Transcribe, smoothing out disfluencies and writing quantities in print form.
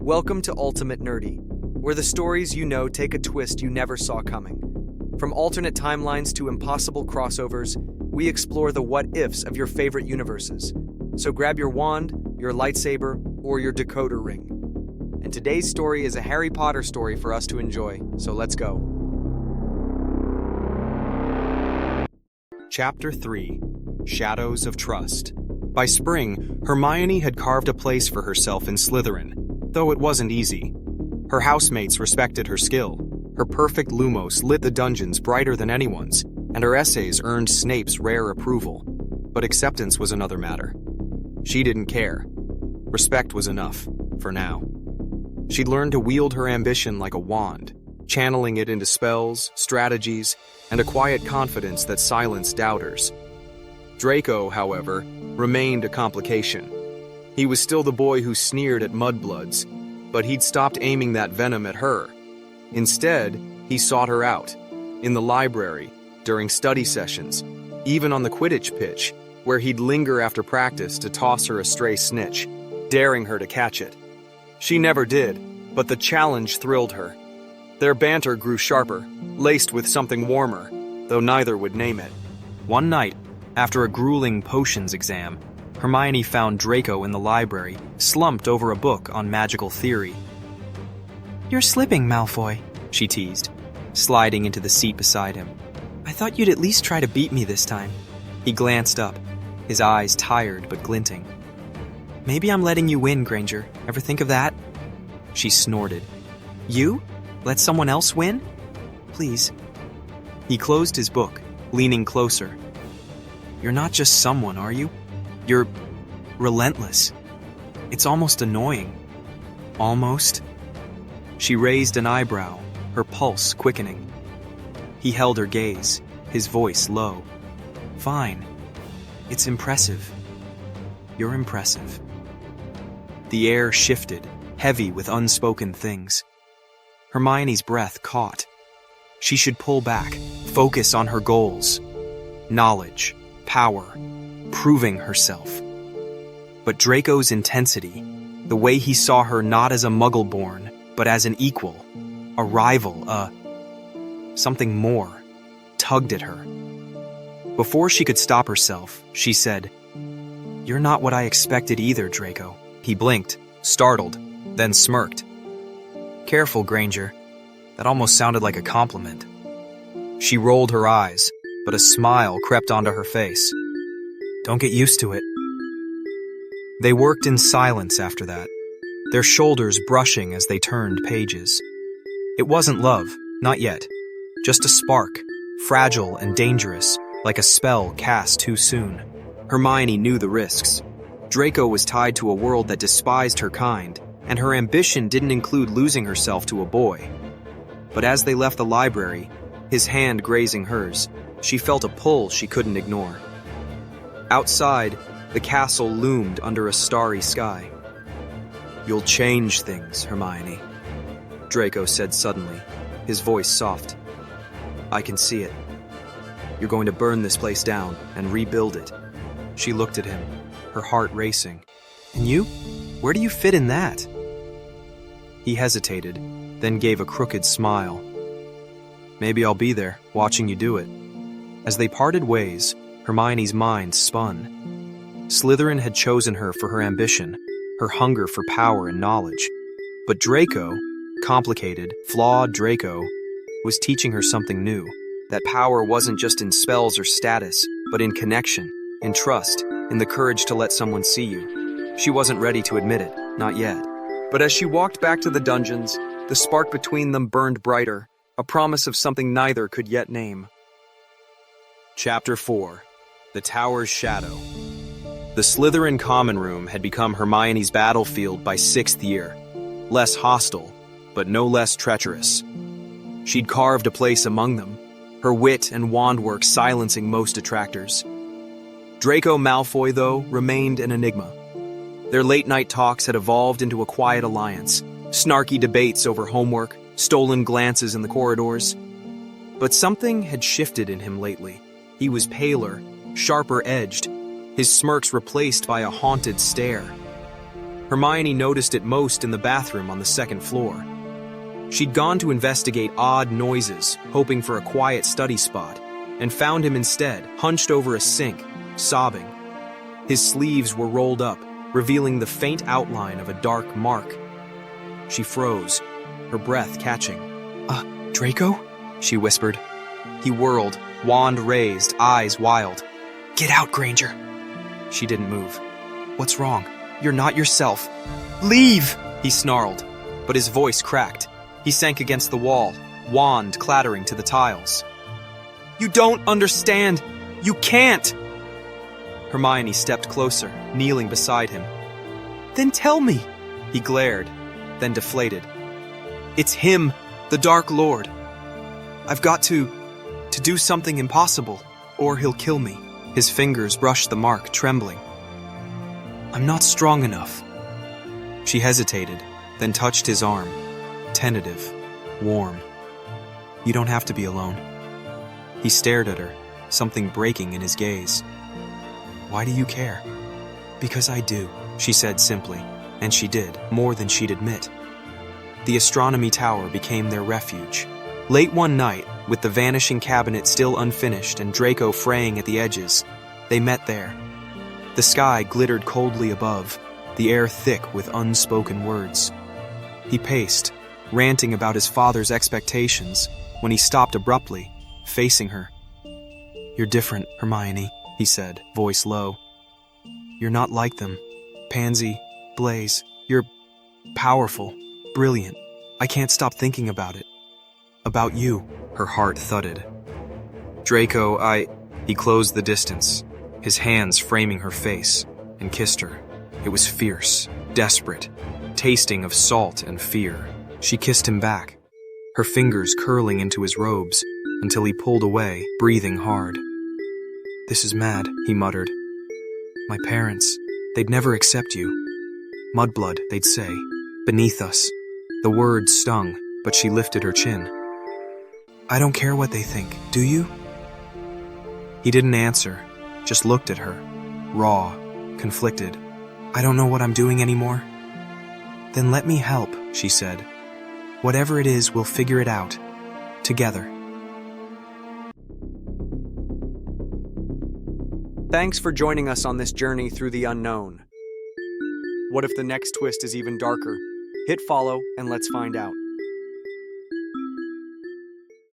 Welcome to Ultimate Nerdy, where the stories you know take a twist you never saw coming. From alternate timelines to impossible crossovers, we explore the what-ifs of your favorite universes. So grab your wand, your lightsaber, or your decoder ring. And today's story is a Harry Potter story for us to enjoy, so let's go. Chapter 3: Shadows of Trust. By spring, Hermione had carved a place for herself in Slytherin, though it wasn't easy. Her housemates respected her skill. Her perfect lumos lit the dungeons brighter than anyone's, and her essays earned Snape's rare approval. But acceptance was another matter. She didn't care. Respect was enough, for now. She'd learned to wield her ambition like a wand, channeling it into spells, strategies, and a quiet confidence that silenced doubters. Draco, however, remained a complication. He was still the boy who sneered at mudbloods, but he'd stopped aiming that venom at her. Instead, he sought her out, in the library, during study sessions, even on the Quidditch pitch, where he'd linger after practice to toss her a stray snitch, daring her to catch it. She never did, but the challenge thrilled her. Their banter grew sharper, laced with something warmer, though neither would name it. One night, after a grueling potions exam, Hermione found Draco in the library, slumped over a book on magical theory. "You're slipping, Malfoy," she teased, sliding into the seat beside him. "I thought you'd at least try to beat me this time." He glanced up, his eyes tired but glinting. "Maybe I'm letting you win, Granger. Ever think of that?" She snorted. "You? Let someone else win? Please." He closed his book, leaning closer. "You're not just someone, are you? You're relentless. It's almost annoying." "Almost?" She raised an eyebrow, her pulse quickening. He held her gaze, his voice low. "Fine. It's impressive. You're impressive." The air shifted, heavy with unspoken things. Hermione's breath caught. She should pull back, focus on her goals. Knowledge, power, proving herself. But Draco's intensity, the way he saw her not as a muggle-born, but as an equal, a rival, something more, tugged at her. Before she could stop herself, she said, "You're not what I expected either, Draco." He blinked, startled, then smirked. "Careful, Granger. That almost sounded like a compliment." She rolled her eyes, but a smile crept onto her face. "Don't get used to it." They worked in silence after that, their shoulders brushing as they turned pages. It wasn't love, not yet. Just a spark, fragile and dangerous, like a spell cast too soon. Hermione knew the risks. Draco was tied to a world that despised her kind, and her ambition didn't include losing herself to a boy. But as they left the library, his hand grazing hers, she felt a pull she couldn't ignore. Outside, the castle loomed under a starry sky. "You'll change things, Hermione," Draco said suddenly, his voice soft. "I can see it. You're going to burn this place down and rebuild it." She looked at him, her heart racing. "And you? Where do you fit in that?" He hesitated, then gave a crooked smile. "Maybe I'll be there, watching you do it." As they parted ways, Hermione's mind spun. Slytherin had chosen her for her ambition, her hunger for power and knowledge. But Draco, complicated, flawed Draco, was teaching her something new. That power wasn't just in spells or status, but in connection, in trust, in the courage to let someone see you. She wasn't ready to admit it, not yet. But as she walked back to the dungeons, the spark between them burned brighter, a promise of something neither could yet name. Chapter 4: The Tower's Shadow. The Slytherin common room had become Hermione's battlefield by 6th year. Less hostile, but no less treacherous. She'd carved a place among them, her wit and wand work silencing most detractors. Draco Malfoy, though, remained an enigma. Their late-night talks had evolved into a quiet alliance, snarky debates over homework, stolen glances in the corridors. But something had shifted in him lately. He was paler, sharper-edged, his smirks replaced by a haunted stare. Hermione noticed it most in the bathroom on the second floor. She'd gone to investigate odd noises, hoping for a quiet study spot, and found him instead, hunched over a sink, sobbing. His sleeves were rolled up, revealing the faint outline of a dark mark. She froze, her breath catching. Draco? She whispered. He whirled, wand raised, eyes wild. Get out, Granger. She didn't move. What's wrong? You're not yourself. Leave! He snarled, but his voice cracked. He sank against the wall, wand clattering to the tiles. You don't understand! You can't! Hermione stepped closer, kneeling beside him. Then tell me. He glared, then deflated. It's him, the Dark Lord. I've got to do something impossible, or he'll kill me. His fingers brushed the mark, trembling. I'm not strong enough. She hesitated, then touched his arm. Tentative, warm. You don't have to be alone. He stared at her, something breaking in his gaze. Why do you care? Because I do, she said simply, and she did, more than she'd admit. The astronomy tower became their refuge. Late one night, with the vanishing cabinet still unfinished and Draco fraying at the edges, they met there. The sky glittered coldly above, the air thick with unspoken words. He paced, ranting about his father's expectations, when he stopped abruptly, facing her. You're different, Hermione, he said, voice low. You're not like them. Pansy, Blaise, you're powerful, brilliant. I can't stop thinking about it. About you. Her heart thudded. Draco, He closed the distance, his hands framing her face, and kissed her. It was fierce, desperate, tasting of salt and fear. She kissed him back, her fingers curling into his robes, until he pulled away, breathing hard. This is mad, he muttered. My parents, they'd never accept you. Mudblood, they'd say, beneath us. The words stung, but she lifted her chin. I don't care what they think, do you? He didn't answer, just looked at her, raw, conflicted. I don't know what I'm doing anymore. Then let me help, she said. Whatever it is, we'll figure it out. Together. Thanks for joining us on this journey through the unknown. What if the next twist is even darker? Hit follow and let's find out.